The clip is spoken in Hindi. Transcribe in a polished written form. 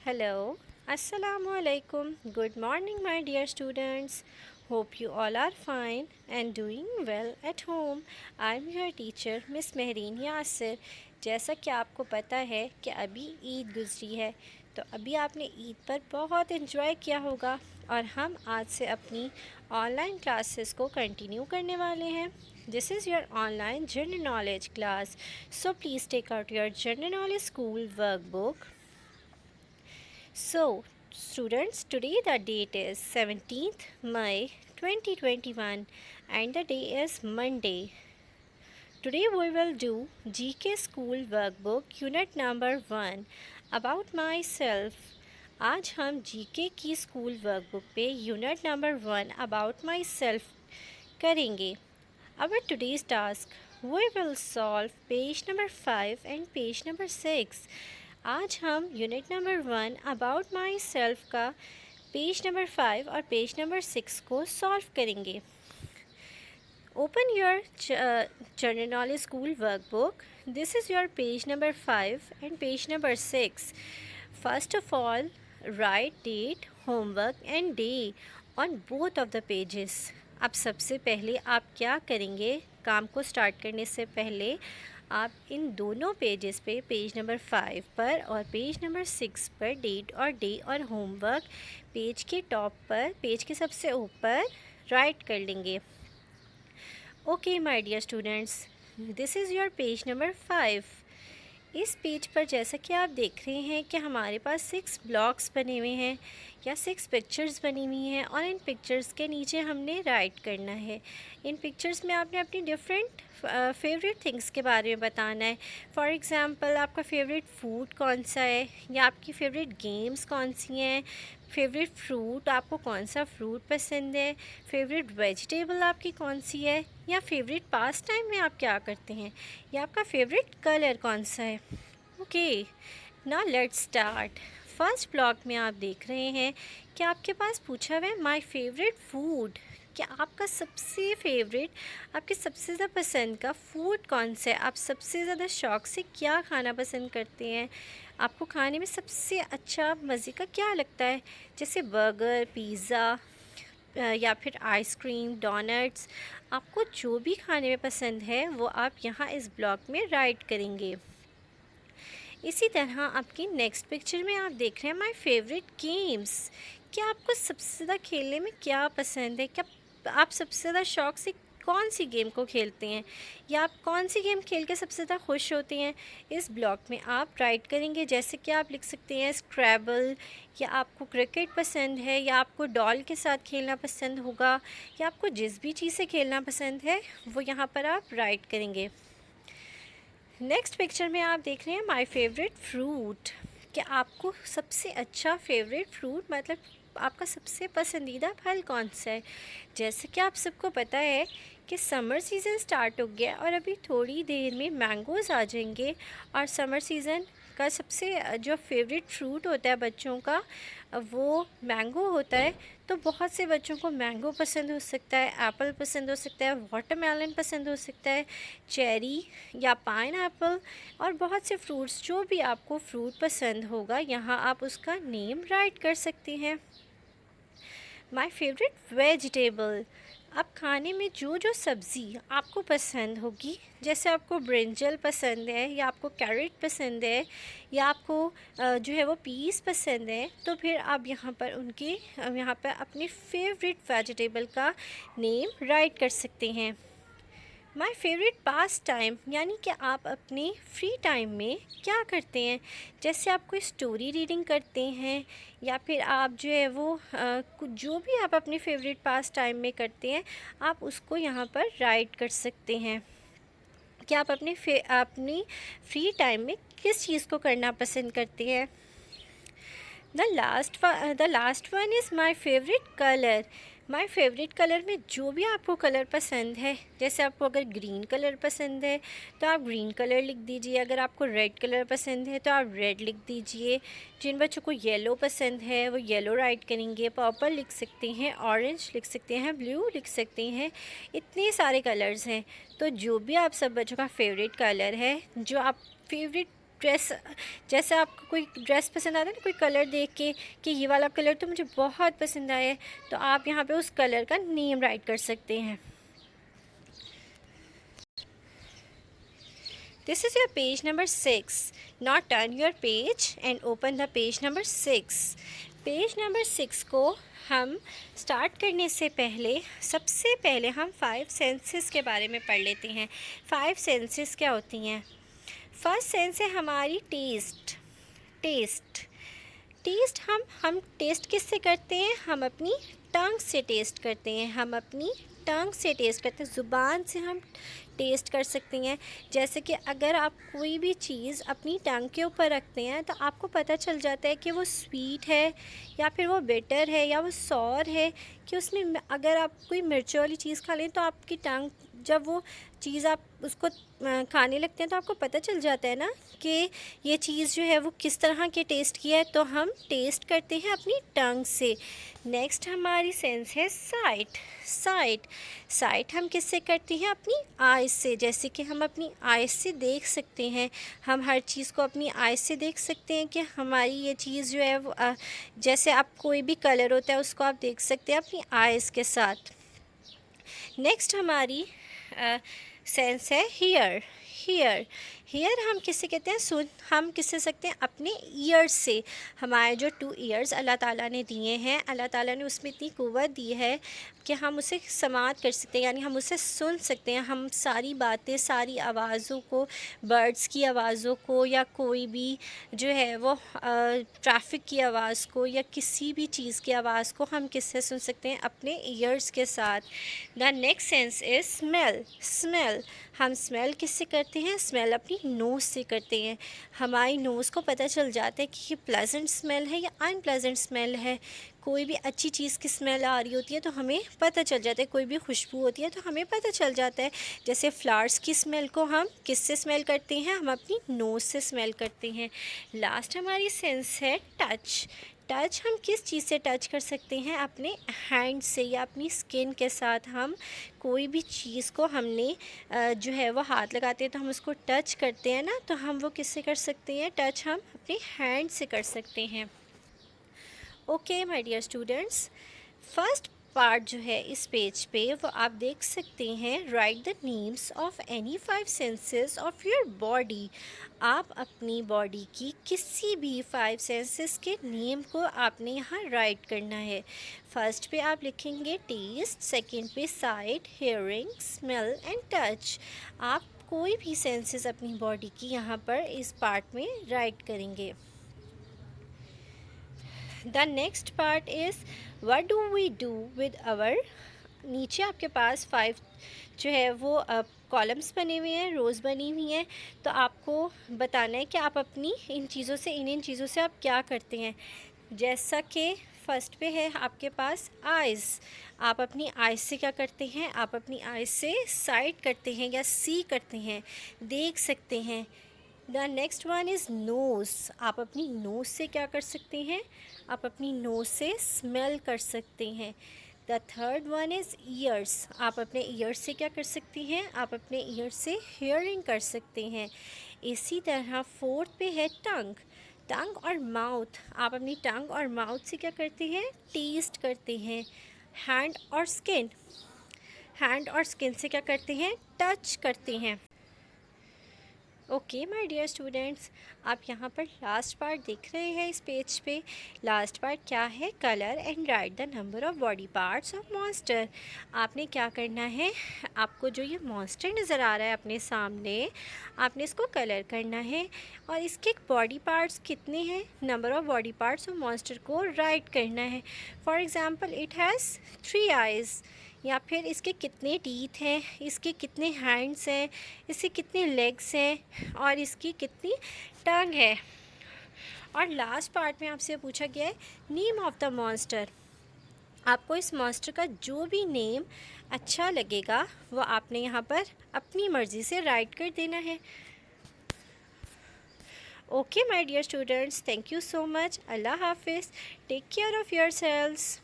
Hello, Assalamu alaikum. Good morning, my dear students. Hope you all are fine and doing well at home. I'm your teacher, Miss Mehreen Yasir. जैसा कि आपको पता है कि अभी ईद गुजरी है, तो अभी आपने ईद पर बहुत इन्जॉय किया होगा और हम आज से अपनी ऑनलाइन क्लासेस को कंटिन्यू करने वाले हैं. This is your online general knowledge class. So please take out your general knowledge school workbook. So, students, today the date is 17th May 2021 and the day is Monday. Today we will do GK School Workbook Unit number 1 about myself. आज हम GK की स्कूल वर्कबुक पे unit number 1 about my self करेंगे. Our today's task, we will solve page number 5 and page number 6. आज हम unit number 1 about myself का पेज नंबर 5 और पेज नंबर 6 को सॉल्व करेंगे. Open your general knowledge school workbook. This is your page number 5 and page number 6. First of all, write date, homework and day on both of the pages. अब सबसे पहले आप क्या करेंगे, काम को स्टार्ट करने से पहले आप इन दोनों पेजेस पे, पेज नंबर 5 पर और पेज नंबर 6 पर डेट और डे और होमवर्क पेज के टॉप पर, पेज के सबसे ऊपर राइट कर लेंगे. Okay my dear students, this is your page number 5. इस पेज पर जैसा कि आप देख रहे हैं कि हमारे पास 6 ब्लॉक्स बने हुए हैं या 6 पिक्चर्स बनी हुई हैं और इन पिक्चर्स के नीचे हमने राइट करना है. इन पिक्चर्स में आपने अपनी डिफरेंट फेवरेट थिंग्स के बारे में बताना है. फॉर एग्ज़ाम्पल, आपका फेवरेट फूड कौन सा है या आपकी फ़ेवरेट गेम्स कौन सी हैं, फेवरेट फ्रूट, आपको कौन सा फ्रूट पसंद है, फेवरेट वेजिटेबल आपकी कौन सी है, या फेवरेट पास टाइम में आप क्या करते हैं, या आपका फेवरेट कलर कौन सा है. Okay, now let's start. First block में आप देख रहे हैं कि आपके पास पूछा हुआ है माय फेवरेट फूड. कि आपका सबसे फेवरेट, आपके सबसे ज़्यादा पसंद का फूड कौन सा है, आप सबसे ज़्यादा शौक़ से क्या खाना पसंद करते हैं, आपको खाने में सबसे अच्छा मज़े का क्या लगता है, जैसे बर्गर, पिज़्ज़ा या फिर आइसक्रीम, डोनट्स. आपको जो भी खाने में पसंद है वो आप यहाँ इस ब्लॉक में राइट करेंगे. इसी तरह आपकी नेक्स्ट पिक्चर में आप देख रहे हैं माय फेवरेट गेम्स. क्या आपको सबसे ज़्यादा खेलने में क्या पसंद है, क्या आप सबसे ज़्यादा शौक़ से कौन सी गेम को खेलते हैं, या आप कौन सी गेम खेल के सबसे ज़्यादा खुश होते हैं, इस ब्लॉक में आप राइट करेंगे. जैसे कि आप लिख सकते हैं स्क्रैबल, या आपको क्रिकेट पसंद है, या आपको डॉल के साथ खेलना पसंद होगा, या आपको जिस भी चीज़ से खेलना पसंद है वो यहाँ पर आप राइट करेंगे. नेक्स्ट पिक्चर में आप देख रहे हैं माय फेवरेट फ्रूट. कि आपको सबसे अच्छा फेवरेट फ्रूट, मतलब आपका सबसे पसंदीदा फल कौन सा है. जैसे कि आप सबको पता है कि समर सीज़न स्टार्ट हो गया और अभी थोड़ी देर में मैंगोज़ आ जाएंगे. और समर सीज़न का सबसे जो फेवरेट फ्रूट होता है बच्चों का, वो मैंगो होता है. तो बहुत से बच्चों को मैंगो पसंद हो सकता है, एप्पल पसंद हो सकता है, वाटरमेलन पसंद हो सकता है, चेरी या पाइनएप्पल, और बहुत से फ्रूट्स. जो भी आपको फ्रूट पसंद होगा यहाँ आप उसका नेम राइट कर सकते हैं. My favourite vegetable. अब खाने में जो जो सब्ज़ी आपको पसंद होगी, जैसे आपको ब्रिंजल पसंद है, या आपको कैरेट पसंद है, या आपको जो है वो पीस पसंद है, तो फिर आप यहाँ पर उनके यहाँ पर अपने फेवरेट वेजिटेबल का नेम राइट कर सकते हैं. माय फेवरेट पास टाइम, यानी कि आप अपने फ्री टाइम में क्या करते हैं. जैसे आप कोई स्टोरी रीडिंग करते हैं, या फिर आप जो है वो कुछ जो भी आप अपने फेवरेट पास टाइम में करते हैं, आप उसको यहाँ पर राइट कर सकते हैं. कि आप अपनी फ्री टाइम में किस चीज़ को करना पसंद करते हैं. The last one is my favourite colour. My favourite colour में जो भी आपको कलर पसंद है, जैसे आपको अगर ग्रीन कलर पसंद है तो आप ग्रीन कलर लिख दीजिए, अगर आपको रेड कलर पसंद है तो आप रेड लिख दीजिए. जिन बच्चों को येलो पसंद है वो येलो राइट करेंगे, पर्पल लिख सकते हैं, ऑरेंज लिख सकते हैं, ब्लू लिख सकते हैं. इतने सारे कलर्स हैं. तो जो भी आप सब बच्चों का फेवरेट कलर है, जो आप फेवरेट ड्रेस, जैसे आपको कोई ड्रेस पसंद आता है ना, कोई कलर देख के कि ये वाला कलर तो मुझे बहुत पसंद आया है, तो आप यहाँ पे उस कलर का नेम राइट कर सकते हैं। This is your page number 6. Now turn your page and open the page number 6. Page number 6 को हम स्टार्ट करने से पहले सबसे पहले हम 5 सेंसेस के बारे में पढ़ लेते हैं। 5 सेंसेस क्या होती हैं? फर्स्ट सेंस है हमारी टेस्ट। टेस्ट टेस्ट हम टेस्ट किससे करते हैं? हम अपनी टंग से टेस्ट करते हैं। हम अपनी टंग से टेस्ट करते हैं, ज़ुबान से हम टेस्ट कर सकते हैं। जैसे कि अगर आप कोई भी चीज़ अपनी टंग के ऊपर रखते हैं तो आपको पता चल जाता है कि वो स्वीट है या फिर वो बिटर है या वो सॉर है, कि उसमें अगर आप कोई मिर्च वाली चीज़ खा लें तो आपकी टंग, जब वो चीज़ आप उसको खाने लगते हैं तो आपको पता चल जाता है ना कि ये चीज़ जो है वो किस तरह के टेस्ट की है। तो हम टेस्ट करते हैं अपनी टंग से। नेक्स्ट हमारी सेंस है साइट। साइट साइट हम किससे करते हैं? अपनी आइज़ से। जैसे कि हम अपनी आइज़ से देख सकते हैं, हम हर चीज़ को अपनी आइज़ से देख सकते हैं कि हमारी ये चीज़ जो है वो जैसे आप कोई भी कलर होता है उसको आप देख सकते हैं अपनी आइज़ के साथ। नेक्स्ट हमारी सेंस है हियर। हियर हियर हम किससे कहते हैं? सुन। हम किससे सकते हैं? अपने ईयर्स से। हमारे जो 2 ईयर्स अल्लाह ताला ने दिए हैं, अल्लाह ताला ने उसमें इतनी क़ुव्वत दी है कि हम उसे समाअत कर सकते हैं, यानी हम उसे सुन सकते हैं। हम सारी बातें, सारी आवाज़ों को, बर्ड्स की आवाज़ों को या कोई भी जो है वो ट्रैफिक की आवाज़ को या किसी भी चीज़ की आवाज़ को हम किससे सुन सकते हैं? अपने ईयर्स के साथ। The next sense is smell. Smell हम स्मेल किससे करते हैं? स्मेल अपनी नोज़ से करते हैं। हमारी नोज़ को पता चल जाता है कि ये प्लेजेंट स्मेल है या अनप्लेजेंट स्मेल है। कोई भी अच्छी चीज़ की स्मेल आ रही होती है तो हमें पता चल जाता है, कोई भी खुशबू होती है तो हमें पता चल जाता है। जैसे फ्लावर्स की स्मेल को हम किससे स्मेल करते हैं? हम अपनी नोज़ से स्मेल करते हैं। लास्ट हमारी सेंस है टच। टच हम किस चीज़ से टच कर सकते हैं? अपने हैंड से या अपनी स्किन के साथ। हम कोई भी चीज़ को हमने जो है वो हाथ लगाते हैं तो हम उसको टच करते हैं ना, तो हम वो किससे कर सकते हैं? टच हम अपने हैंड से कर सकते हैं। Okay my dear students, first part जो है इस पेज पे वो आप देख सकते हैं, right the names of any 5 senses of your body. आप अपनी बॉडी की किसी भी 5 सेंसेस के नेम को आपने यहाँ राइट करना है। फर्स्ट पे आप लिखेंगे टेस्ट, सेकंड पे site, hearing, smell and touch. आप कोई भी सेंसेस अपनी बॉडी की यहाँ पर इस पार्ट में राइट करेंगे। The next part is what do we do with our. नीचे आपके पास 5 जो है वो कॉलम्स बने हुए हैं, रोज़ बनी हुई हैं, तो आपको बताना है कि आप अपनी इन चीज़ों से, इन चीज़ों से आप क्या करते हैं। जैसा कि फर्स्ट पे है आपके पास आइज़। आप अपनी आइज़ से क्या करते हैं? आप अपनी आइज़ से साइट करते हैं या सी करते हैं, देख सकते हैं। The next one is nose. आप अपनी नोज़ से क्या कर सकते हैं? आप अपनी नोज़ से स्मेल कर सकते हैं। The third one is years. आप अपने ईयर्स से क्या कर सकती हैं? आप अपने ईयर्स से हियरिंग कर सकते हैं। इसी तरह फोर्थ पे है टंग। टंग और माउथ। आप अपनी टंग और माउथ से क्या करते हैं? टेस्ट करते हैं। हैंड और स्किन। हैंड और स्किन से क्या करते हैं? टच करते हैं। ओके माय डियर स्टूडेंट्स, आप यहाँ पर लास्ट पार्ट देख रहे हैं इस पेज पे। लास्ट पार्ट क्या है? Colour and right the number of body parts of monster. आपने क्या करना है? आपको जो ये मॉन्स्टर नज़र आ रहा है अपने सामने, आपने इसको कलर करना है और इसके बॉडी पार्ट्स कितने हैं, number of body parts of monster को राइट करना है। For example it has 3 eyes, या फिर इसके कितने टीथ हैं, इसके कितने हैंड्स हैं, इसके कितने लेग्स हैं और इसकी कितनी टंग है। और लास्ट पार्ट में आपसे पूछा गया है नेम ऑफ़ द मॉन्स्टर। आपको इस मॉन्स्टर का जो भी नेम अच्छा लगेगा वो आपने यहाँ पर अपनी मर्ज़ी से राइट कर देना है। Okay my dear students, thank you so much. Allah हाफिज़। Take care of yourselves.